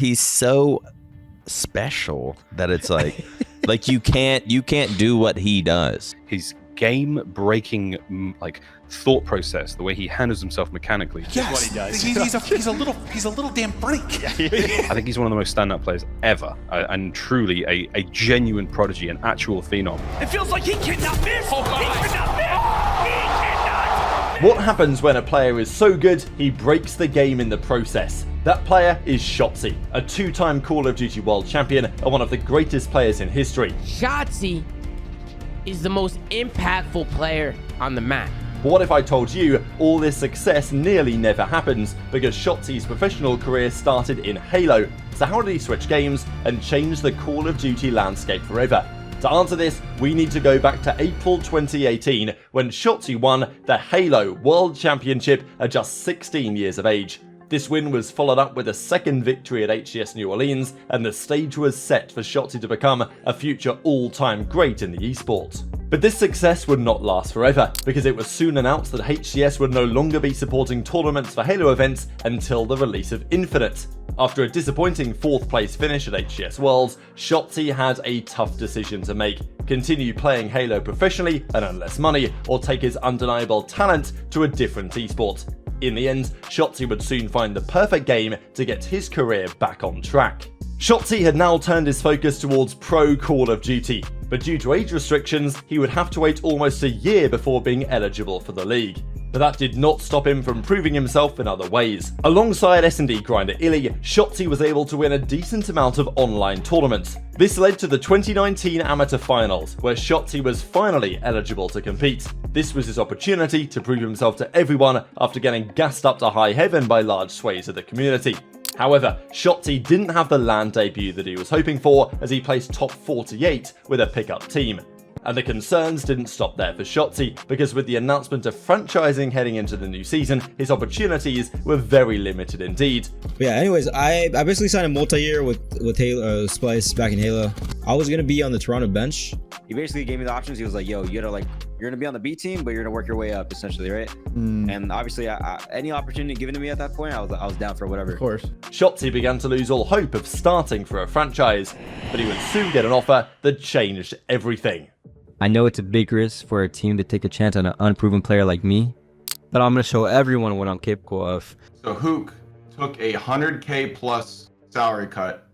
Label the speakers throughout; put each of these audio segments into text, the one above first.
Speaker 1: he's so special that it's like, like you can't do what he does.
Speaker 2: His game-breaking like thought process, the way he handles himself mechanically.
Speaker 3: Yes, what he does. he's a little damn freak.
Speaker 2: I think he's one of the most standout players ever, and truly a genuine prodigy, an actual phenom.
Speaker 4: It feels like he cannot miss. Oh, he cannot miss. He cannot.
Speaker 5: What happens when a player is so good he breaks the game in the process? That player is Shotzzy, a two-time Call of Duty World Champion and one of the greatest players in history.
Speaker 6: Shotzzy is the most impactful player on the map.
Speaker 5: But what if I told you all this success nearly never happens because Shotzzy's professional career started in Halo? So how did he switch games and change the Call of Duty landscape forever? To answer this, we need to go back to April 2018 when Shotzzy won the Halo World Championship at just 16 years of age. This win was followed up with a second victory at HCS New Orleans, and the stage was set for Shotzzy to become a future all-time great in the esports. But this success would not last forever, because it was soon announced that HCS would no longer be supporting tournaments for Halo events until the release of Infinite. After a disappointing 4th place finish at HCS Worlds, Shotzzy had a tough decision to make: continue playing Halo professionally and earn less money, or take his undeniable talent to a different esport. In the end, Shotzzy would soon find the perfect game to get his career back on track. Shotzzy had now turned his focus towards pro Call of Duty, but due to age restrictions, he would have to wait almost a year before being eligible for the league. But that did not stop him from proving himself in other ways. Alongside S&D grinder Illy, Shotzzy was able to win a decent amount of online tournaments. This led to the 2019 Amateur Finals, where Shotzzy was finally eligible to compete. This was his opportunity to prove himself to everyone after getting gassed up to high heaven by large swathes of the community. However, Shotzzy didn't have the LAN debut that he was hoping for, as he placed top 48 with a pickup team. And the concerns didn't stop there for Shotzzy, because with the announcement of franchising heading into the new season, his opportunities were very limited indeed.
Speaker 7: Yeah, anyways, I basically signed a multi-year with Halo, Splice back in Halo. I was going to be on the Toronto bench.
Speaker 8: He basically gave me the options. He was like, yo, you're going to be on the B team, but you're going to work your way up, essentially, right? And obviously, any opportunity given to me at that point, I was down for whatever.
Speaker 7: Of course.
Speaker 5: Shotzzy began to lose all hope of starting for a franchise, but he would soon get an offer that changed everything.
Speaker 9: I know it's a big risk for a team to take a chance on an unproven player like me, but I'm going to show everyone what I'm capable of.
Speaker 10: So Hook took a 100K plus salary cut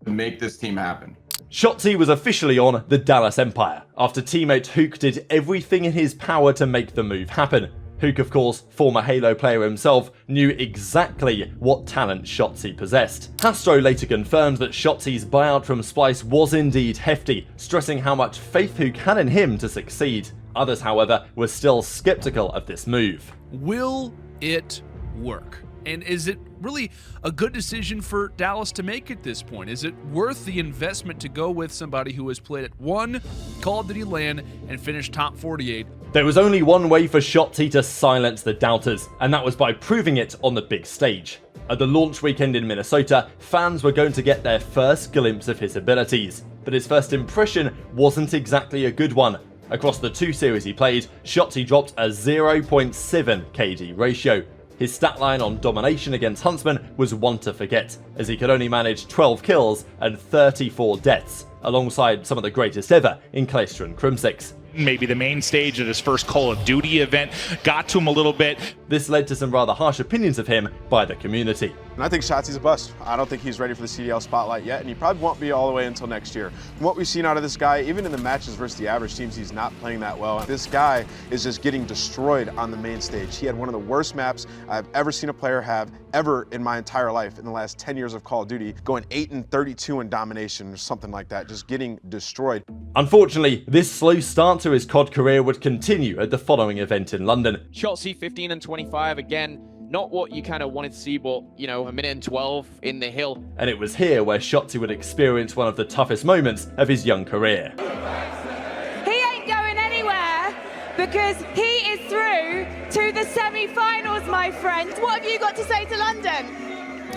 Speaker 10: to make this team happen.
Speaker 5: Shotzzy was officially on the Dallas Empire, after teammate Hook did everything in his power to make the move happen. Hook, of course, former Halo player himself, knew exactly what talent Shotzzy possessed. Hastro later confirmed that Shotzy's buyout from Splice was indeed hefty, stressing how much faith Hook had in him to succeed. Others, however, were still skeptical of this move.
Speaker 4: Will it work? And is it really a good decision for Dallas to make at this point? Is it worth the investment to go with somebody who has played at one Call of Duty LAN and finished top 48?
Speaker 5: There was only one way for Shotzzy to silence the doubters, and that was by proving it on the big stage. At the launch weekend in Minnesota, fans were going to get their first glimpse of his abilities, but his first impression wasn't exactly a good one. Across the 2 series he played, Shotzzy dropped a 0.7 KD ratio. His stat line on domination against Huntsman was one to forget, as he could only manage 12 kills and 34 deaths, alongside some of the greatest ever in Clayster and Crimsix.
Speaker 3: Maybe the main stage at his first Call of Duty event got to him a little bit.
Speaker 5: This led to some rather harsh opinions of him by the community.
Speaker 11: And I think Shotzzy's a bust. I don't think he's ready for the CDL spotlight yet, and he probably won't be all the way until next year. From what we've seen out of this guy, even in the matches versus the average teams, he's not playing that well. This guy is just getting destroyed on the main stage. He had one of the worst maps I've ever seen a player have ever in my entire life in the last 10 years of Call of Duty, going 8-32 in domination or something like that, just getting destroyed.
Speaker 5: Unfortunately, this slow start to his COD career would continue at the following event in London.
Speaker 6: Shotzzy 15-25, again, not what you kind of wanted to see, but, you know, 1:12 in the hill.
Speaker 5: And it was here where Shotzzy would experience one of the toughest moments of his young career.
Speaker 12: He ain't going anywhere because he is through to the semi-finals, my friend. What have you got to say to London?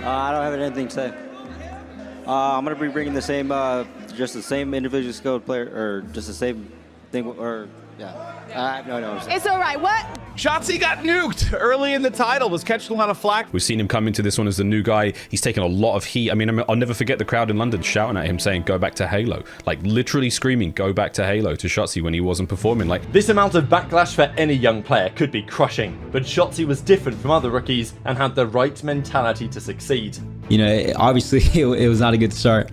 Speaker 8: I don't have anything to say. I'm going to be bringing the same, just the same individual skilled player, or just the same thing, or, yeah. No.
Speaker 12: It's all right. What?
Speaker 3: Shotzzy got nuked early in the title, was catching a lot of flack.
Speaker 2: We've seen him come into this one as the new guy. He's taken a lot of heat. I mean, I'll never forget the crowd in London shouting at him saying, go back to Halo. Like, literally screaming, go back to Halo to Shotzzy when he wasn't performing. Like,
Speaker 5: this amount of backlash for any young player could be crushing, but Shotzzy was different from other rookies and had the right mentality to succeed.
Speaker 7: You know, obviously it was not a good start.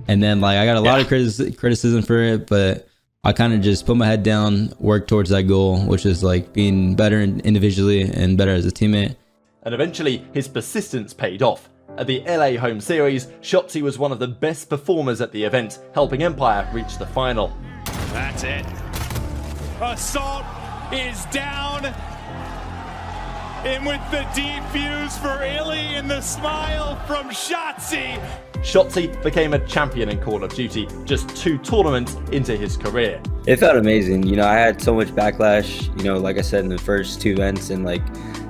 Speaker 7: And then, like, I got a lot of criticism for it, but I kind of just put my head down, work towards that goal, which is like being better individually and better as a teammate.
Speaker 5: And eventually, his persistence paid off. At the LA home series, Shotzzy was one of the best performers at the event, helping Empire reach the final.
Speaker 3: That's it. Assault is down. And with the defuse for Illy and the smile from Shotzzy.
Speaker 5: Shotzzy became a champion in Call of Duty just 2 tournaments into his career.
Speaker 9: It felt amazing. You know, I had so much backlash, you know, like I said, in the first 2 events, and like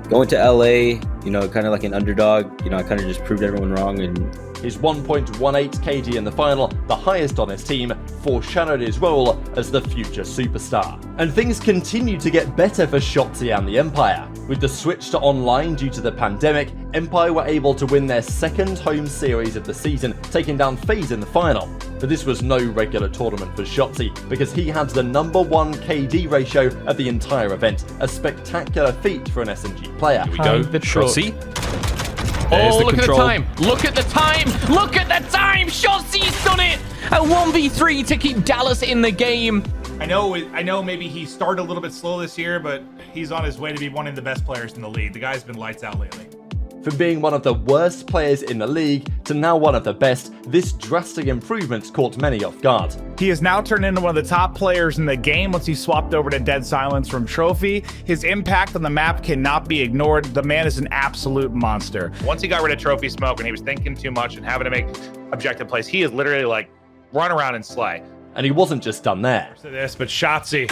Speaker 9: going to LA, you know, kind of like an underdog, you know, I kind of just proved everyone wrong. And
Speaker 5: his 1.18 KD in the final, the highest on his team, foreshadowed his role as the future superstar. And things continued to get better for Shotzzy and the Empire. With the switch to online due to the pandemic, Empire were able to win their 2nd home series of the season, taking down FaZe in the final. But this was no regular tournament for Shotzzy, because he had the #1 KD ratio of the entire event, a spectacular feat for an SNG player.
Speaker 2: Here we go, Shotzzy.
Speaker 6: Oh, look at the time. Look at the time. Look at the time. Shotzy's done it. A 1v3 to keep Dallas in the game.
Speaker 3: I know maybe he started a little bit slow this year, but he's on his way to be one of the best players in the league. The guy's been lights out lately.
Speaker 5: From being one of the worst players in the league to now one of the best, this drastic improvement caught many off guard.
Speaker 3: He has now turned into one of the top players in the game once he swapped over to Dead Silence from Trophy. His impact on the map cannot be ignored. The man is an absolute monster. Once he got rid of Trophy Smoke and he was thinking too much and having to make objective plays, he is literally like run around and slay.
Speaker 5: And he wasn't just done there.
Speaker 3: This, but Shotzzy,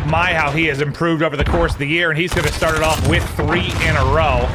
Speaker 3: my how he has improved over the course of the year, and he's going to start it off with 3 in a row.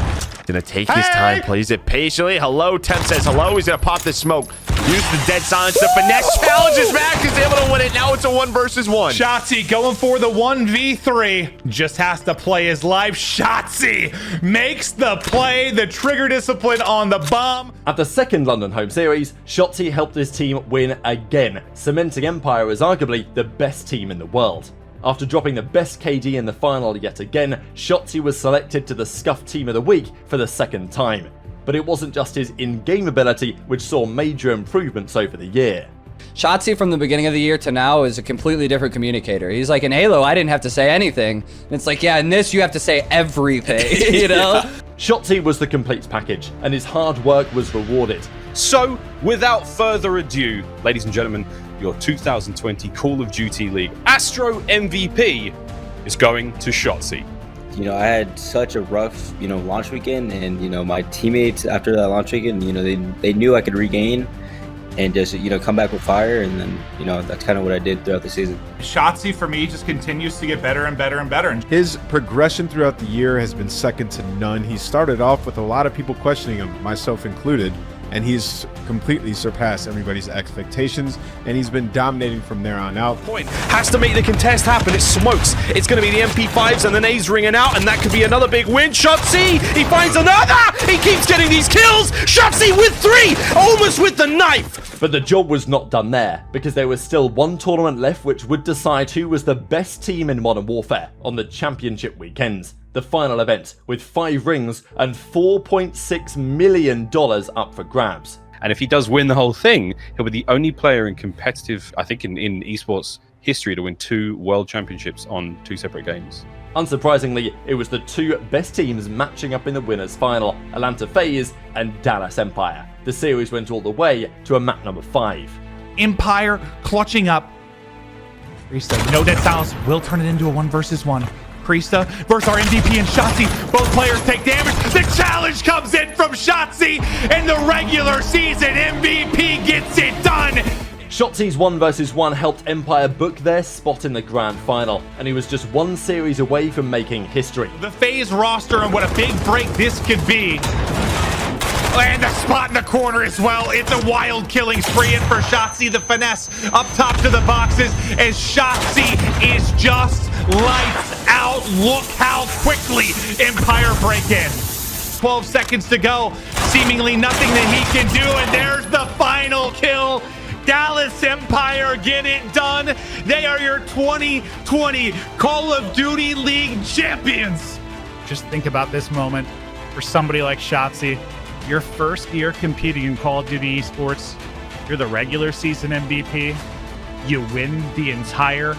Speaker 13: Gonna take his time, plays it patiently. Hello, Temp says hello. He's gonna pop the smoke. Use the Dead Silence. The finesse challenges back. Is able to win it. Now it's a 1 versus 1.
Speaker 3: Shotzzy going for the 1v3. Just has to play his life. Shotzzy makes the play. The trigger discipline on the bomb.
Speaker 5: At the 2nd London home series, Shotzzy helped his team win again, cementing Empire as arguably the best team in the world. After dropping the best KD in the final yet again, Shotzzy was selected to the Scuff Team of the Week for the 2nd time. But it wasn't just his in-game ability which saw major improvements over the year.
Speaker 14: Shotzzy from the beginning of the year to now is a completely different communicator. He's like, in Halo, I didn't have to say anything. And it's like, yeah, in this, you have to say everything, you know?
Speaker 5: Shotzzy was the complete package, and his hard work was rewarded.
Speaker 2: So, without further ado, ladies and gentlemen, your 2020 Call of Duty League Astro MVP is going to Shotzzy.
Speaker 9: You know, I had such a rough, you know, launch weekend, and, you know, my teammates after that launch weekend, you know, they knew I could regain and just, you know, come back with fire. And then, you know, that's kind of what I did throughout the season.
Speaker 3: Shotzzy, for me, just continues to get better and better and better.
Speaker 11: His progression throughout the year has been second to none. He started off with a lot of people questioning him, myself included, and he's completely surpassed everybody's expectations, and he's been dominating from there on out.
Speaker 13: Point has to make the contest happen. It smokes. It's going to be the MP5s and the A's ringing out, and that could be another big win. Shotzzy, he finds another. He keeps getting these kills. Shotzzy with 3, almost with the knife.
Speaker 5: But the job was not done there, because there was still 1 tournament left which would decide who was the best team in Modern Warfare on the championship weekends. The final event, with 5 rings and $4.6 million up for grabs.
Speaker 2: And if he does win the whole thing, he'll be the only player in competitive, I think in esports history, to win 2 world championships on 2 separate games.
Speaker 5: Unsurprisingly, it was the 2 best teams matching up in the winners' final, Atlanta FaZe and Dallas Empire. The series went all the way to a map number 5.
Speaker 3: Empire clutching up. Priesta, no Dead Silence, will turn it into a 1 versus 1. Priesta versus our MVP and Shotzzy. Both players take damage. The challenge comes in from Shotzzy, and the regular season MVP gets it done.
Speaker 5: Shotzy's 1 versus 1 helped Empire book their spot in the grand final, and he was just 1 series away from making history.
Speaker 3: The FaZe roster and what a big break this could be. And the spot in the corner as well. It's a wild killing spree in for Shotzzy. The finesse up top to the boxes as Shotzzy is just lights out but look how quickly Empire break in. 12 seconds to go, seemingly nothing that he can do, and there's the final kill. Dallas Empire get it done. They are your 2020 Call of Duty League champions. Just think about this moment for somebody like Shotzzy. Your first year competing in Call of Duty esports, you're the regular season MVP. You win the entire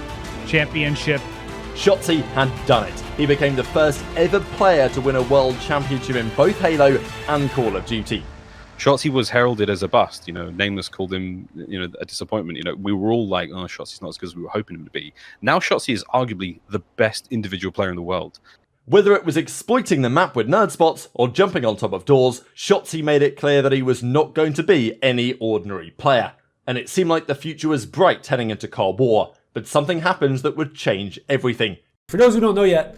Speaker 3: championship.
Speaker 5: Shotzzy had done it. He became the first ever player to win a world championship in both Halo and Call of Duty.
Speaker 2: Shotzzy was heralded as a bust. You know, Nameless called him, you know, a disappointment. You know, we were all like, oh, Shotzi's not as good as we were hoping him to be. Now Shotzzy is arguably the best individual player in the world.
Speaker 5: Whether it was exploiting the map with nerd spots or jumping on top of doors, Shotzzy made it clear that he was not going to be any ordinary player. And it seemed like the future was bright heading into Cold War, but something happens that would change everything.
Speaker 15: For those who don't know yet,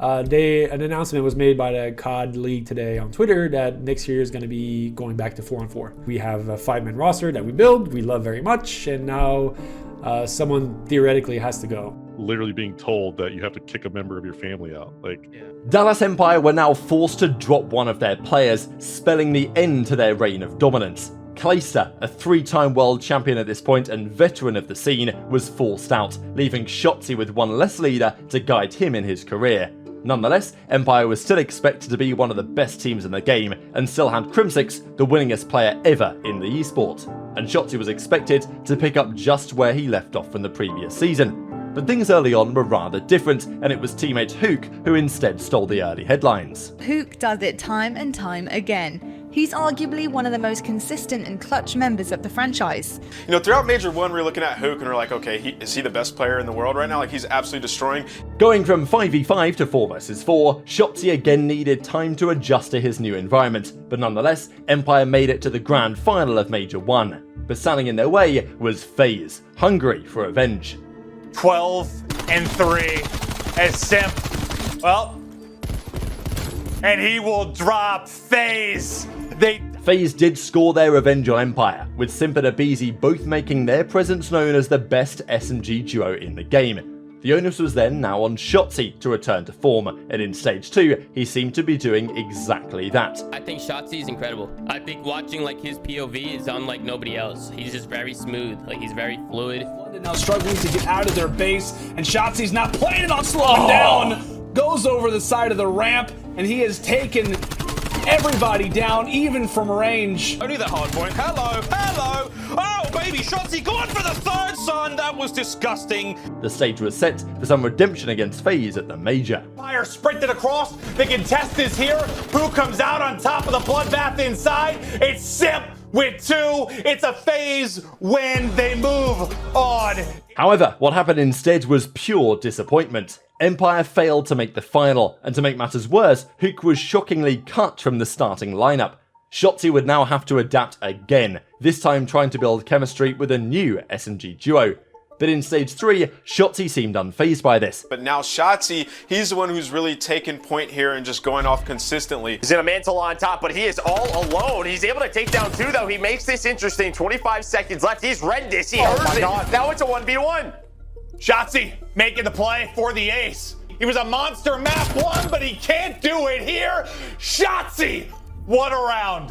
Speaker 15: an announcement was made by the COD League today on Twitter that next year is going to be going back to 4-on-4. We have a 5-man roster that we build, we love very much, and now someone theoretically has to go.
Speaker 16: Literally being told that you have to kick a member of your family out.
Speaker 5: Dallas Empire were now forced to drop one of their players, spelling the end to their reign of dominance. Clayster, a 3-time world champion at this point and veteran of the scene, was forced out, leaving Shotzzy with one less leader to guide him in his career. Nonetheless, Empire was still expected to be one of the best teams in the game, and still had Crimsix, the winningest player ever in the esport. And Shotzzy was expected to pick up just where he left off from the previous season. But things early on were rather different, and it was teammate Hook who instead stole the early headlines.
Speaker 17: Hook does it time and time again. He's arguably one of the most consistent and clutch members of the franchise.
Speaker 11: You know, throughout Major 1, we're looking at Hook and we're like, okay, is he the best player in the world right now? Like, he's absolutely destroying.
Speaker 5: Going from 5v5 to 4v4, Shotzzy again needed time to adjust to his new environment, but nonetheless, Empire made it to the grand final of Major 1. But standing in their way was FaZe, hungry for revenge.
Speaker 3: 12-3 as Simp, well, and he will drop FaZe.
Speaker 5: FaZe did score their revenge on Empire, with Simp and Abizi both making their presence known as the best SMG duo in the game. The onus was then now on Shotzzy to return to form, and in Stage 2, he seemed to be doing exactly that.
Speaker 18: I think Shotzzy is incredible. I think watching like his POV is unlike nobody else. He's just very smooth, like he's very fluid.
Speaker 19: London now struggling to get out of their base, and Shotzi's not playing it on slowing down. Goes over the side of the ramp, and he has taken everybody down, even from range.
Speaker 13: Only the hard point. Hello, hello. Oh, baby, Shotzzy going for the third, son. That was disgusting.
Speaker 5: The stage was set for some redemption against FaZe at the Major.
Speaker 3: Fire sprinted across. The contest is here. Who comes out on top of the bloodbath inside? It's Simp with 2. It's a FaZe win. They move on.
Speaker 5: However, what happened instead was pure disappointment. Empire failed to make the final, and to make matters worse, Hook was shockingly cut from the starting lineup. Shotzzy would now have to adapt again, this time trying to build chemistry with a new SMG duo. But in Stage 3, Shotzzy seemed unfazed by this.
Speaker 11: But now Shotzzy, he's the one who's really taken point here and just going off consistently.
Speaker 20: He's in a mantle on top, but he is all alone. He's able to take down 2, though. He makes this interesting. 25 seconds left. He's read this. He heard it. Now it's a 1v1.
Speaker 3: Shotzzy making the play for the ace. He was a monster map 1, but he can't do it here. Shotzzy, what a round.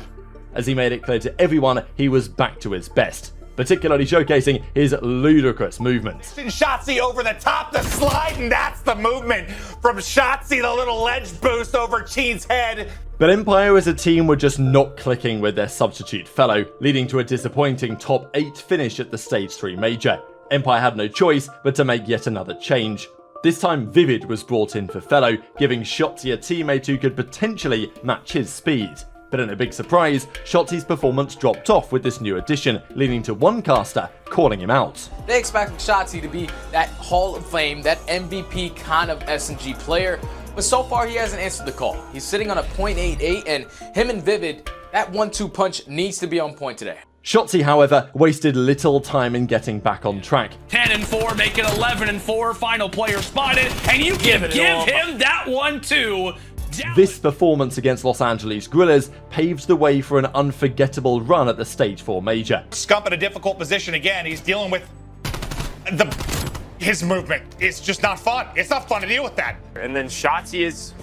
Speaker 5: As he made it clear to everyone he was back to his best, particularly showcasing his ludicrous movements.
Speaker 3: Shotzzy over the top, the slide, and that's the movement from Shotzzy, the little ledge boost over Cheen's head.
Speaker 5: But Empire as a team were just not clicking with their substitute fellow, leading to a disappointing top 8 finish at the Stage 3 Major. Empire had no choice but to make yet another change. This time Vivid was brought in for Fellow, giving Shotzzy a teammate who could potentially match his speed. But in a big surprise, Shotzzy's performance dropped off with this new addition, leading to one caster calling him out.
Speaker 21: They expect Shotzzy to be that Hall of Fame, that MVP kind of SMG player, but so far he hasn't answered the call. He's sitting on a .88, and him and Vivid, that 1-2 punch needs to be on point today.
Speaker 5: Shotzzy, however, wasted little time in getting back on track.
Speaker 4: 10-4, make it 11-4, final player spotted, and you give him that one too.
Speaker 5: This performance against Los Angeles Guerrillas paved the way for an unforgettable run at the Stage 4 Major.
Speaker 3: Scump in a difficult position again. He's dealing with the
Speaker 1: his movement is just not fun. It's not fun to deal with that.
Speaker 20: And then Shotzzy is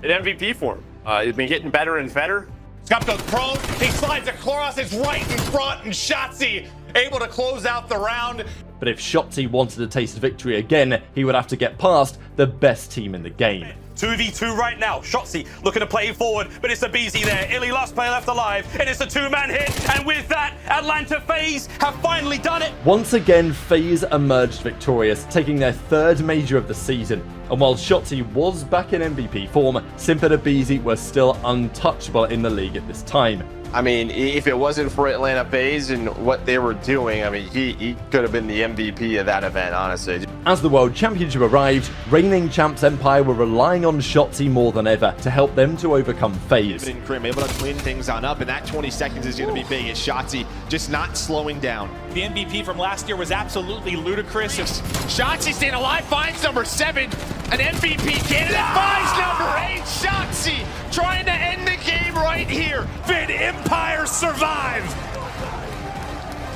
Speaker 20: in MVP form. He's been getting better and better.
Speaker 1: Scump goes prone, he slides across, it's right in front, and Shotzzy able to close out the round.
Speaker 5: But if Shotzzy wanted to taste victory again, he would have to get past the best team in the game.
Speaker 22: 2v2 right now. Shotzzy looking to play forward, but it's the BZ there. Illy, last player left alive, and it's a two-man hit. And with that, Atlanta FaZe have finally done it.
Speaker 5: Once again, FaZe emerged victorious, taking their third major of the season. And while Shotzzy was back in MVP form, Simp and BZ were still untouchable in the league at this time.
Speaker 20: I mean, if it wasn't for Atlanta FaZe and what they were doing, I mean, he could have been the MVP of that event, honestly.
Speaker 5: As the World Championship arrived, reigning champs Empire were relying on Shotzzy more than ever to help them to overcome FaZe.
Speaker 23: Krim able to clean things on up, and that 20 seconds is going to be big. It's Shotzzy just not slowing down.
Speaker 1: The MVP from last year was absolutely ludicrous. If Shotzzy staying alive, finds number 7, an MVP candidate finds number 8. Shotzzy trying to end the game right here. Vid Empire survive.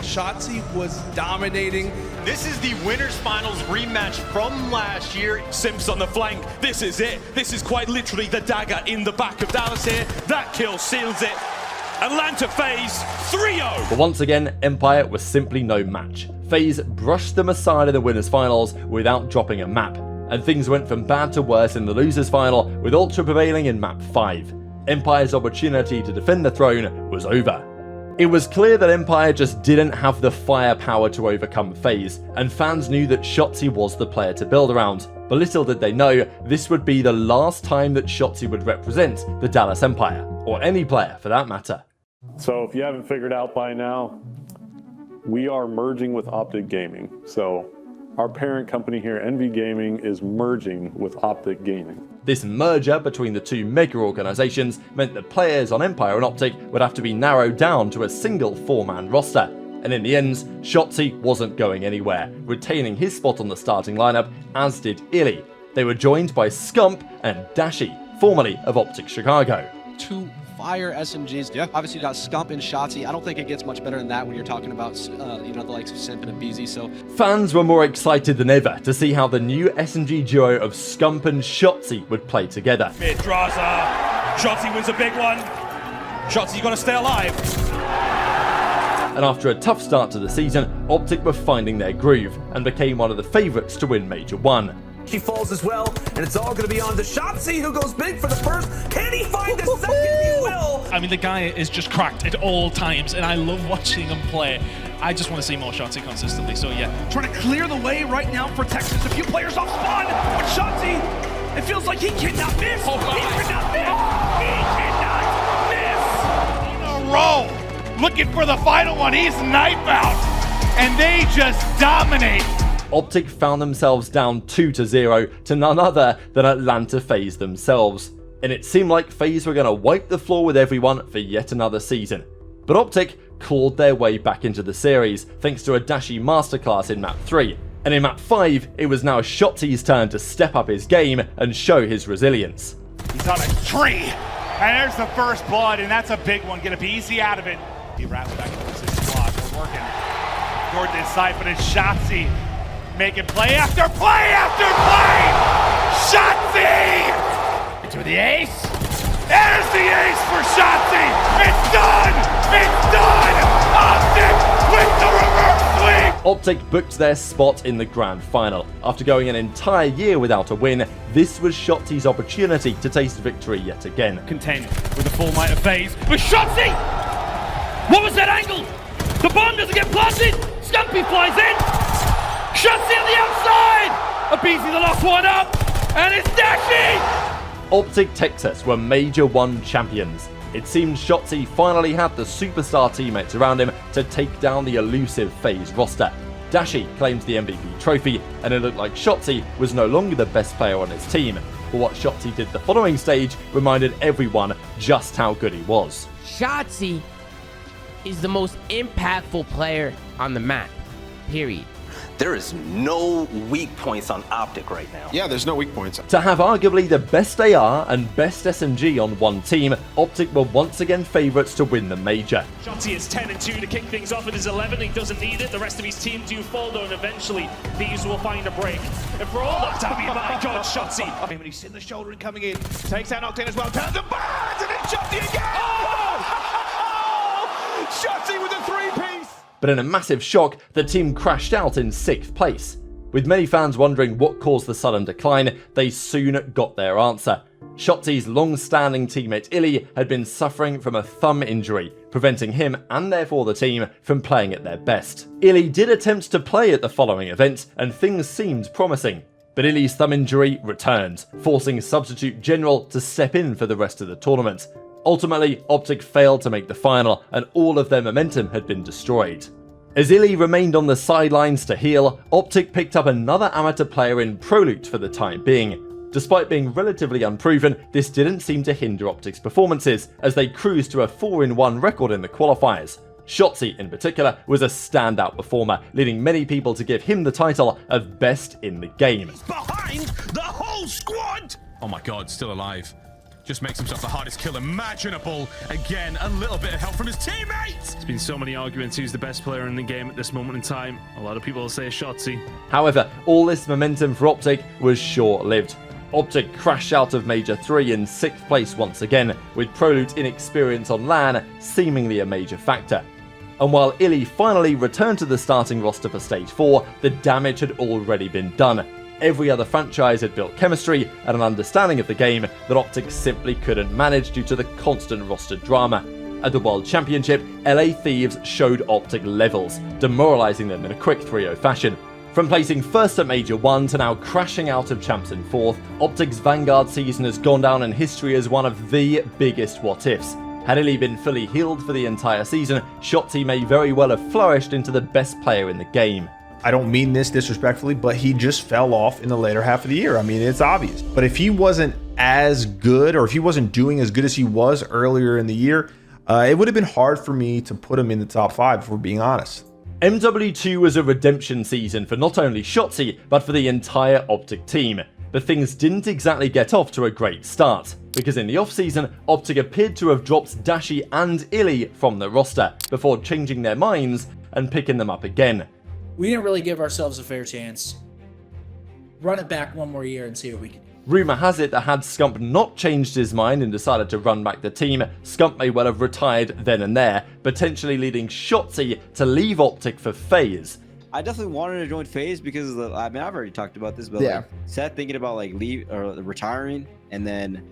Speaker 22: Shotzzy was dominating.
Speaker 1: This is the winners finals rematch from last year.
Speaker 22: Simps on the flank. This is it. This is quite literally the dagger in the back of Dallas here. That kill seals it. Atlanta FaZe 3-0.
Speaker 5: But once again, Empire was simply no match. FaZe brushed them aside in the winners finals without dropping a map. And things went from bad to worse in the losers final, with Ultra prevailing in map 5. Empire's opportunity to defend the throne was over. It was clear that Empire just didn't have the firepower to overcome FaZe, and fans knew that Shotzzy was the player to build around. But little did they know, this would be the last time that Shotzzy would represent the Dallas Empire, or any player for that matter.
Speaker 16: So if you haven't figured out by now, we are merging with OpTic Gaming. So our parent company here, NV Gaming, is merging with OpTic Gaming.
Speaker 5: This merger between the two mega organizations meant that players on Empire and OpTic would have to be narrowed down to a single 4-man roster. And in the end, Shotzzy wasn't going anywhere, retaining his spot on the starting lineup, as did Illy. They were joined by Scump and Dashi, formerly of OpTic Chicago.
Speaker 24: Two fire SMGs. Yeah. Obviously, you got Scump and Shotzzy. I don't think it gets much better than that when you're talking about, the likes of Simp and BZ. So
Speaker 5: fans were more excited than ever to see how the new SMG duo of Scump and Shotzzy would play together.
Speaker 22: Mid draws Shotzzy wins a big one. Shotzzy gonna stay alive.
Speaker 5: And after a tough start to the season, OpTic were finding their groove and became one of the favourites to win Major 1.
Speaker 22: She falls as well, and it's all going to be on to Shotzzy, who goes big for the first. Can he find the second? He will!
Speaker 25: I mean, the guy is just cracked at all times, and I love watching him play. I just want to see more Shotzzy consistently, so yeah.
Speaker 22: Trying to clear the way right now for Texas. A few players off spawn, but Shotzzy, it feels like he cannot miss.
Speaker 25: Oh,
Speaker 22: he cannot miss. He cannot miss.
Speaker 1: In a row, looking for the final one. He's knifebound, and they just dominate.
Speaker 5: OpTic found themselves down 2-0 to none other than Atlanta FaZe themselves, and it seemed like FaZe were going to wipe the floor with everyone for yet another season. But OpTic clawed their way back into the series thanks to a Dashi masterclass in map 3, and in map 5 it was now Shotzzy's turn to step up his game and show his resilience.
Speaker 1: He's on a tree, and there's the first blood, and that's a big one. Gonna be easy out of it. He wraps back into this squad. We're working toward this side, but it's Shotzzy making play after play after play! Shotzzy! Into the ace. There's the ace for Shotzzy! It's done! It's done! OpTic with the reverse sweep!
Speaker 5: OpTic booked their spot in the grand final. After going an entire year without a win, this was Shotzzy's opportunity to taste victory yet again.
Speaker 25: Contend with the full might of FaZe. But Shotzzy! What was that angle? The bomb doesn't get planted! Scumpy flies in! Shotzzy on the outside! A BZ the last one up! And it's Dashi!
Speaker 5: OpTic Texas were Major 1 champions. It seemed Shotzzy finally had the superstar teammates around him to take down the elusive FaZe roster. Dashi claims the MVP trophy, and it looked like Shotzzy was no longer the best player on his team. But what Shotzzy did the following stage reminded everyone just how good he was.
Speaker 18: Shotzzy is the most impactful player on the map, period.
Speaker 6: There is no weak points on OpTic right now.
Speaker 11: Yeah, there's no weak points.
Speaker 5: To have arguably the best AR and best SMG on one team, OpTic were once again favourites to win the major.
Speaker 7: Shotzzy is 10-2 to kick things off with his 11. He doesn't need it. The rest of his team do follow, and eventually these will find a break. And for all that time, my God, Shotzzy. I mean, when he's in the shoulder and coming in, takes out Octane as well. Turns the barns, and it's Shotzzy again! Oh! Shotzzy with a three-piece!
Speaker 5: But in a massive shock, the team crashed out in 6th place. With many fans wondering what caused the sudden decline, they soon got their answer. Shotzzy's long-standing teammate Illy had been suffering from a thumb injury, preventing him and therefore the team from playing at their best. Illy did attempt to play at the following event, and things seemed promising. But Illy's thumb injury returned, forcing substitute General to step in for the rest of the tournament. Ultimately, OpTic failed to make the final, and all of their momentum had been destroyed. As Illy remained on the sidelines to heal, OpTic picked up another amateur player in Prolute for the time being. Despite being relatively unproven, this didn't seem to hinder OpTic's performances, as they cruised to a 4-1 record in the qualifiers. Shotzzy, in particular, was a standout performer, leading many people to give him the title of Best in the Game.
Speaker 25: Behind the whole squad!
Speaker 8: Oh my God, still alive. Just makes himself the hardest kill imaginable. Again, a little bit of help from his teammates.
Speaker 7: There's been so many arguments who's the best player in the game at this moment in time. A lot of people will say Shotzzy.
Speaker 5: However, all this momentum for OpTic was short-lived. OpTic crashed out of Major 3 in 6th place once again, with Prolute's inexperience on LAN seemingly a major factor. And while Illy finally returned to the starting roster for Stage 4, the damage had already been done. Every other franchise had built chemistry and an understanding of the game that OpTic simply couldn't manage due to the constant roster drama. At the World Championship, LA Thieves showed OpTic levels, demoralising them in a quick 3-0 fashion. From placing first at Major 1 to now crashing out of Champs in 4th, OpTic's Vanguard season has gone down in history as one of the biggest what-ifs. Had Illy been fully healed for the entire season, Shotzzy may very well have flourished into the best player in the game.
Speaker 10: I don't mean this disrespectfully, but he just fell off in the later half of the year. I mean, it's obvious. But if he wasn't as good, or if he wasn't doing as good as he was earlier in the year, it would have been hard for me to put him in the top 5, if we're being honest.
Speaker 5: MW2 was a redemption season for not only Shotzzy, but for the entire OpTic team. But things didn't exactly get off to a great start, because in the off-season, OpTic appeared to have dropped Dashi and Illy from the roster, before changing their minds and picking them up again.
Speaker 12: We didn't really give ourselves a fair chance. Run it back one more year and see what we can do.
Speaker 5: Rumour has it that had Scump not changed his mind and decided to run back the team, Scump may well have retired then and there, potentially leading Shotzzy to leave OpTic for FaZe.
Speaker 9: I definitely wanted to join FaZe because I mean I've already talked about this, but
Speaker 10: yeah.
Speaker 9: like Seth thinking about like retiring, and then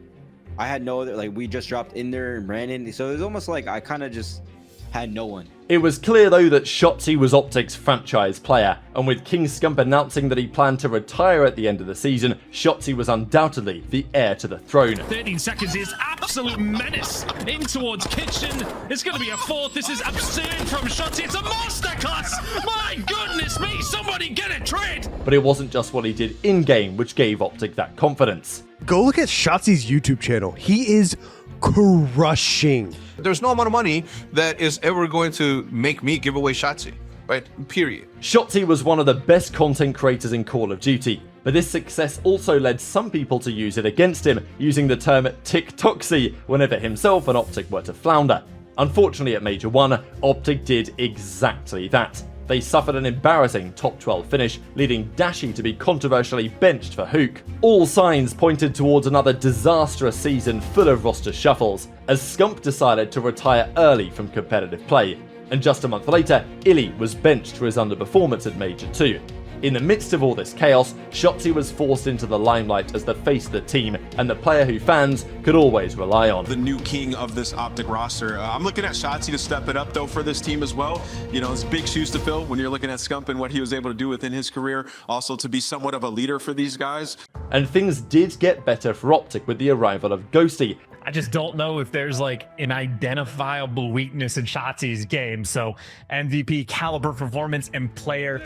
Speaker 9: I had no other, like we just dropped in there and Brandon, so it was almost like I kind of just had no one.
Speaker 5: It was clear though that Shotzzy was OpTic's franchise player, and with King Scump announcing that he planned to retire at the end of the season, Shotzzy was undoubtedly the heir to the throne.
Speaker 7: 13 seconds is absolute menace in towards Kitchen. It's going to be a 4th. This is absurd from Shotzzy. It's a masterclass. My goodness me, somebody get a trade.
Speaker 5: But it wasn't just what he did in-game which gave OpTic that confidence.
Speaker 26: Go look at Shotzzy's YouTube channel. He is crushing.
Speaker 27: There's no amount of money that is ever going to make me give away Shotzzy, right? Period.
Speaker 5: Shotzzy was one of the best content creators in Call of Duty, but this success also led some people to use it against him, using the term TikToksy whenever himself and OpTic were to flounder. Unfortunately at Major 1, OpTic did exactly that. They suffered an embarrassing top 12 finish, leading Dashi to be controversially benched for Hook. All signs pointed towards another disastrous season full of roster shuffles, as Scump decided to retire early from competitive play. And just a month later, Illy was benched for his underperformance at Major 2. In the midst of all this chaos, Shotzzy was forced into the limelight as the face of the team and the player who fans could always rely on.
Speaker 11: The new king of this OpTic roster. I'm looking at Shotzzy to step it up though for this team as well. You know, it's big shoes to fill when you're looking at Scump and what he was able to do within his career. Also to be somewhat of a leader for these guys.
Speaker 5: And things did get better for OpTic with the arrival of Ghosty.
Speaker 28: I just don't know if there's like an identifiable weakness in Shotzzy's game. So MVP caliber performance and player.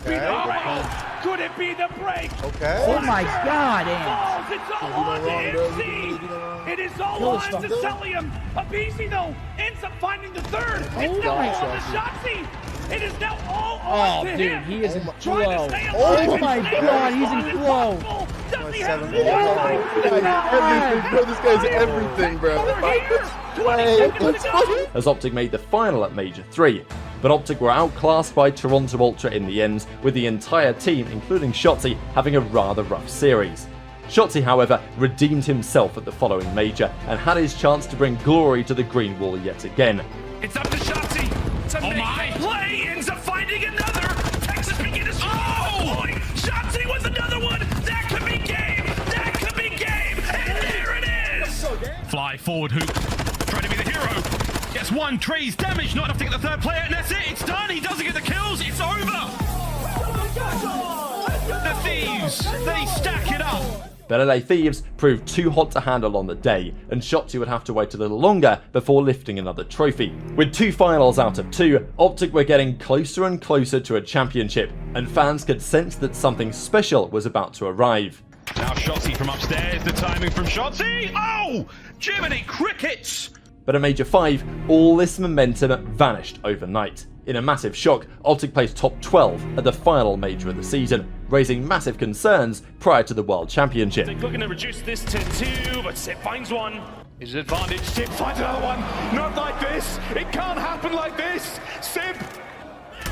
Speaker 7: Could it be the break?
Speaker 26: Okay.
Speaker 12: Oh my God,
Speaker 7: It's all on the MC.
Speaker 25: It is all on to Celium. Abizi, though, ends up finding the third. It's now all on to Shotzzy. It is now all on to him.
Speaker 2: He is in flow.
Speaker 25: Oh
Speaker 2: my god, he's in flow.
Speaker 25: Does he have
Speaker 2: everything, bro. This guy's everything, bro.
Speaker 5: As OpTic made the final at Major 3. But OpTic were outclassed by Toronto Ultra in the end, with the entire team, including Shotzzy, having a rather rough series. Shotzzy, however, redeemed himself at the following major and had his chance to bring glory to the green wall yet again.
Speaker 25: It's up to Shotzzy to make the play. Ends up finding another. Texas begin to score. Shotzzy with another one. That could be game. That could be game. And there it is.
Speaker 28: Fly forward hoop. Trying to be the hero. Gets one. Trees damage. Not enough to get the third player. And that's it. It's done. He doesn't get the kills. It's over. The Thieves. They stack it up.
Speaker 5: But LA Thieves proved too hot to handle on the day, and Shotzzy would have to wait a little longer before lifting another trophy. With 2 finals out of 2, OpTic were getting closer and closer to a championship, and fans could sense that something special was about to arrive.
Speaker 28: Now Shotzzy from upstairs. The timing from Shotzzy. Oh! Jiminy Crickets!
Speaker 5: But at Major 5, all this momentum vanished overnight. In a massive shock, OpTic placed top 12 at the final major of the season, raising massive concerns prior to the World Championship.
Speaker 25: Looking to reduce this to 2, but Sip finds one. His advantage. Sip finds another one. Not like this. It can't happen like this. Sip.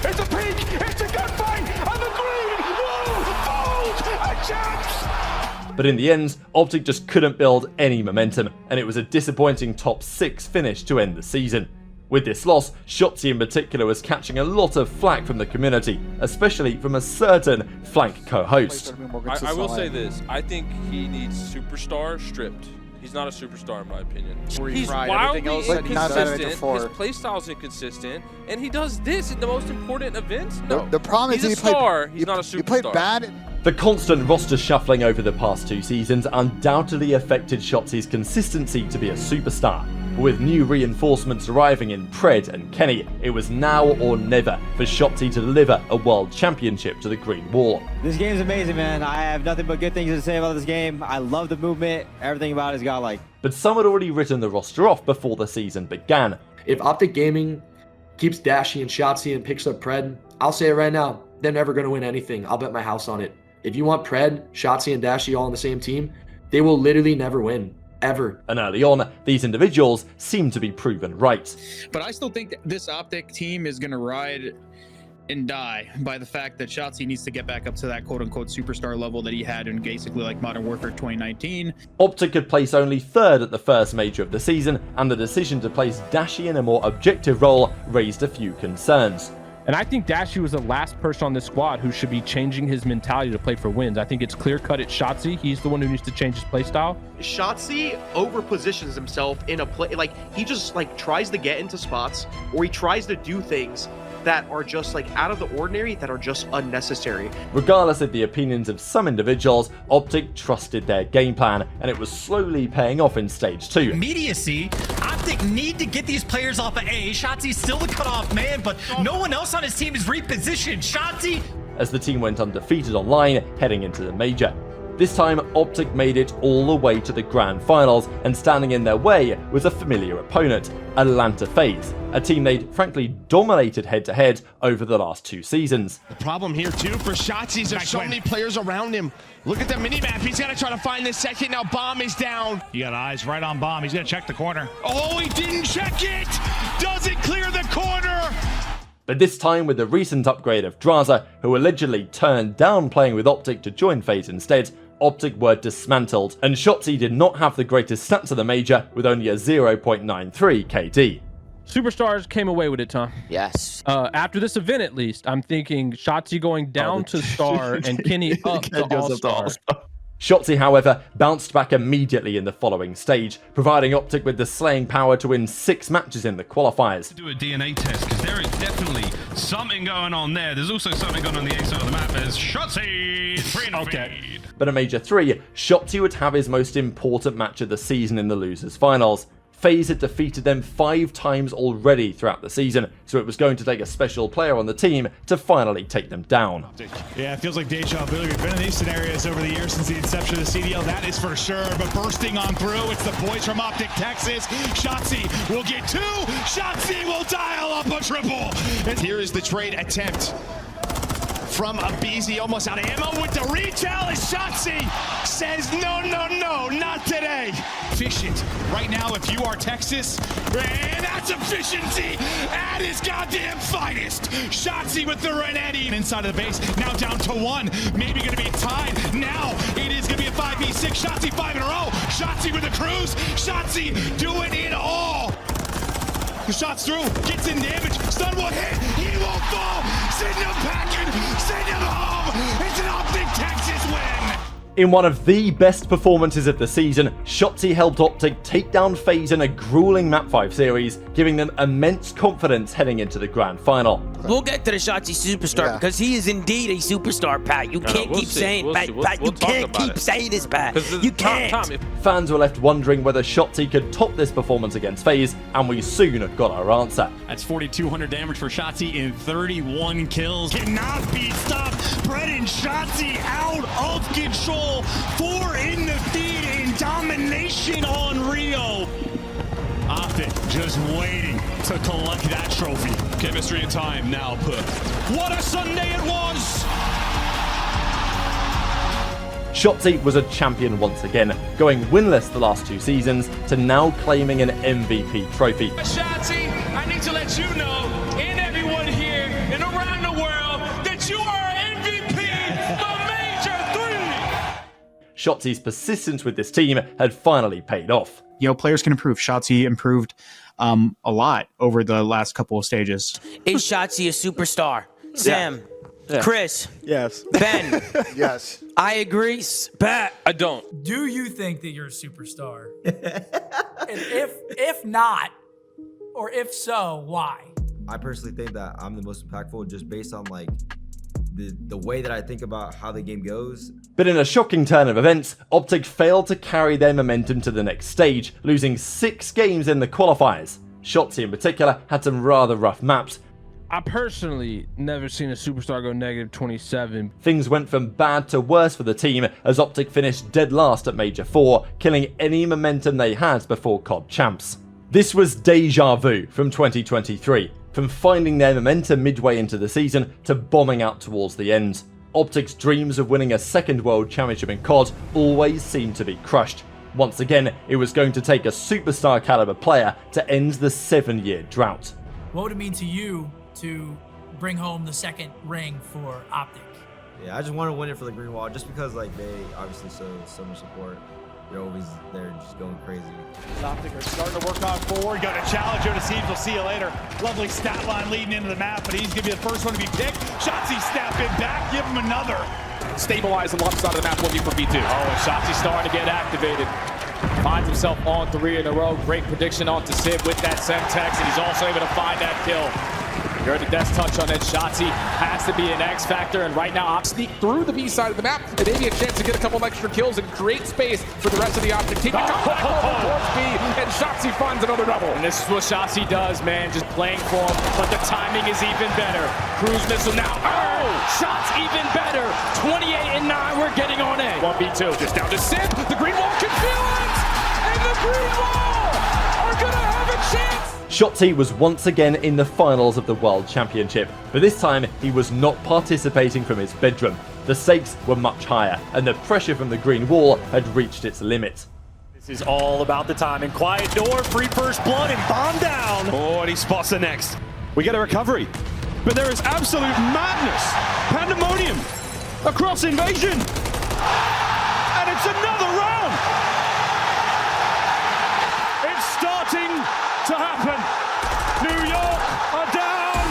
Speaker 25: It's a peak. It's a gunfight. And the green wall falls. A chance.
Speaker 5: But in the end, OpTic just couldn't build any momentum, and it was a disappointing top 6 finish to end the season. With this loss, Shotzzy in particular was catching a lot of flack from the community, especially from a certain flank co-host.
Speaker 4: I will say this, I think he needs superstar stripped. He's not a superstar in my opinion. He's wildly inconsistent, his playstyle's inconsistent, and he does this in the most important events? No.
Speaker 13: The problem is
Speaker 4: he's a star, he's not a superstar.
Speaker 13: He played bad.
Speaker 5: The constant roster shuffling over the past 2 seasons undoubtedly affected Shotzzy's consistency to be a superstar. With new reinforcements arriving in Pred and Kenny, it was now or never for Shotzzy to deliver a world championship to the Green Wall.
Speaker 14: This game's amazing, man. I have nothing but good things to say about this game. I love the movement. Everything about it's godlike.
Speaker 5: But some had already written the roster off before the season began.
Speaker 15: If OpTic Gaming keeps Dashy and Shotzzy and picks up Pred, I'll say it right now, they're never going to win anything. I'll bet my house on it. If you want Pred, Shotzzy, and Dashy all on the same team, they will literally never win. Ever.
Speaker 5: And early on, these individuals seem to be proven right.
Speaker 17: But I still think that this OpTic team is going to ride and die by the fact that Shotzzy needs to get back up to that quote-unquote superstar level that he had in basically like Modern Warfare 2019.
Speaker 5: OpTic could place only 3rd at the first major of the season, and the decision to place Dashy in a more objective role raised a few concerns.
Speaker 19: And I think Dashy was the last person on this squad who should be changing his mentality to play for wins. I think it's clear-cut at Shotzzy. He's the one who needs to change his play style.
Speaker 21: Shotzzy over-positions himself in a play. Like, he just, like, tries to get into spots, or he tries to do things that are just, like, out of the ordinary, that are just unnecessary.
Speaker 5: Regardless of the opinions of some individuals, OpTic trusted their game plan, and it was slowly paying off in Stage 2.
Speaker 28: Immediacy. OpTic need to get these players off of A. Shotzzy's still the cutoff man, but no one else on his team is repositioned. Shotzzy.
Speaker 5: As the team went undefeated online, heading into the major. This time, OpTic made it all the way to the grand finals, and standing in their way was a familiar opponent, Atlanta FaZe, a team they'd frankly dominated head-to-head over the last 2 seasons.
Speaker 1: The problem here too for Shotzzy is there's so many players around him. Look at the mini-map, he's gonna try to find the second, now Bomb is down.
Speaker 25: You got eyes right on Bomb, he's gonna check the corner.
Speaker 1: Oh, he didn't check it! Doesn't clear the corner!
Speaker 5: But this time with the recent upgrade of Draza, who allegedly turned down playing with OpTic to join FaZe instead, OpTic were dismantled, and Shotzzy did not have the greatest stats of the major with only a 0.93 KD.
Speaker 19: Superstars came away with it, Tom.
Speaker 14: Yes.
Speaker 19: After this event, at least, I'm thinking Shotzzy going down to Star and Kenny up to All-Star.
Speaker 5: Shotzzy, however, bounced back immediately in the following stage, providing OpTic with the slaying power to win 6 matches in the qualifiers.
Speaker 28: Do a DNA test, because there is definitely something going on there. There's also something going on the A side of the map. There's Shotzzy. Feed.
Speaker 5: But at Major 3, Shotzzy would have his most important match of the season in the losers finals. FaZe had defeated them 5 times already throughout the season, so it was going to take a special player on the team to finally take them down.
Speaker 3: Yeah, it feels like deja vu. We've been in these scenarios over the years since the inception of the CDL, that is for sure. But bursting on through, it's the boys from OpTic, Texas. Shotzzy will get 2. Shotzzy will dial up a triple. And here is the trade attempt from Abizi, almost out of ammo with the retail, and Shotzzy says, no, no, no, not today. Efficient. Right now, if you are Texas, and that's efficiency at his goddamn finest. Shotzzy with the Renetti inside of the base, now down to 1. Maybe going to be tied. Now it is going to be a 5v6. Shotzzy 5 in a row. Shotzzy with a cruise. Shotzzy doing it all. The shot's through, gets in damage, stun will hit, he won't fall, send him packing, send him home, it's an OpTic Texas win!
Speaker 5: In one of the best performances of the season, Shotzzy helped OpTic take down FaZe in a grueling Map 5 series, giving them immense confidence heading into the grand final.
Speaker 13: We'll get to the Shotzzy superstar because he is indeed a superstar, Pat. You can't keep saying, Pat, you can't keep saying this, Pat. You can't.
Speaker 5: Fans were left wondering whether Shotzzy could top this performance against FaZe, and we soon got our answer.
Speaker 3: That's 4,200 damage for Shotzzy in 31 kills. Cannot be stopped. Brett and Shotzzy out of control. 4 in the feed in domination on Rio. OpTic just waiting to collect that trophy. Chemistry and time now put. What a Sunday it was!
Speaker 5: Shotzzy was a champion once again, going winless the last 2 seasons to now claiming an MVP trophy.
Speaker 25: Shotzzy, I need to let you know, and everyone here and around the world, that you are MVP of Major 3!
Speaker 5: Shotzi's persistence with this team had finally paid off.
Speaker 17: You know, players can improve. Shotzzy improved a lot over the last couple of stages.
Speaker 13: Is Shotzzy a superstar? Sam,
Speaker 2: Yeah.
Speaker 13: Chris,
Speaker 2: Yes.
Speaker 13: Ben,
Speaker 2: Yes.
Speaker 13: I agree. Pat,
Speaker 4: I don't.
Speaker 12: Do you think that you're a superstar? And if not, or if so, why?
Speaker 9: I personally think that I'm the most impactful just based on like the way that I think about how the game goes.
Speaker 5: But in a shocking turn of events, OpTic failed to carry their momentum to the next stage, losing 6 games in the qualifiers. Shotzzy in particular had some rather rough maps.
Speaker 19: I personally never seen a superstar go negative 27.
Speaker 5: Things went from bad to worse for the team as OpTic finished dead last at Major 4, killing any momentum they had before COD champs. This was deja vu from 2023, from finding their momentum midway into the season to bombing out towards the end. OpTic's dreams of winning a 2nd World Championship in COD always seemed to be crushed. Once again, it was going to take a superstar caliber player to end the 7-year drought.
Speaker 12: What would it mean to you to bring home the 2nd ring for OpTic?
Speaker 9: Yeah, I just want to win it for the Green Wall just because like they obviously show so much support. They're always there just going crazy.
Speaker 7: OpTic are starting to work on forward. Got a challenger to Siege. We'll see you later. Lovely stat line leading into the map, but he's going to be the first one to be picked. Shotzzy snapping back. Give him another.
Speaker 16: Stabilize the left side of the map looking for B2. Oh, and Shotzzy starting to get activated. Finds himself on 3 in a row. Great prediction onto Sid with that Semtex, and he's also able to find that kill. You heard the death touch on that. Shotzzy has to be an X factor, and right now sneak through the B side of the map, and maybe a chance to get a couple of extra kills and create space for the rest of the OpTic team to come back over towards B, and Shotzzy finds another double. And this is what Shotzzy does, man, just playing for him, but the timing is even better. Cruise missile now. Oh, shots even better. 28 and 9, we're getting on A. 1v2, just down to Sid. The Green Wall can feel it, and the Green Wall are gonna have a chance.
Speaker 5: Shotzzy was once again in the finals of the World Championship, but this time he was not participating from his bedroom. The stakes were much higher, and the pressure from the Green Wall had reached its limit.
Speaker 7: This is all about the timing. Quiet door, free first blood, and bomb down. Oh, and he spots the next. We get a recovery, but there is absolute madness, pandemonium across Invasion, and it's another round. It's starting to happen. New York are down.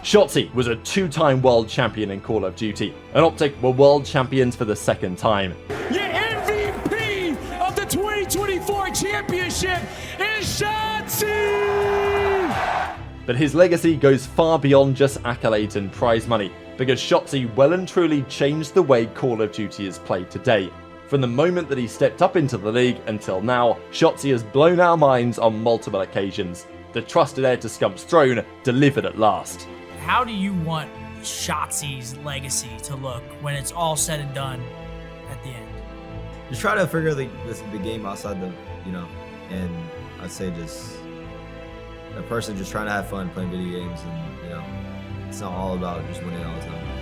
Speaker 5: Shotzzy was a 2-time world champion in Call of Duty, and OpTic were world champions for the 2nd time.
Speaker 25: Your MVP of the 2024 championship is Shotzzy!
Speaker 5: But his legacy goes far beyond just accolades and prize money, because Shotzzy well and truly changed the way Call of Duty is played today. From the moment that he stepped up into the league until now, Shotzzy has blown our minds on multiple occasions. The trusted heir to Scump's throne delivered at last.
Speaker 12: How do you want Shotzzy's legacy to look when it's all said and done at the end?
Speaker 6: Just try to figure the game outside the, and I'd say just a person just trying to have fun playing video games, and it's not all about just winning all the time.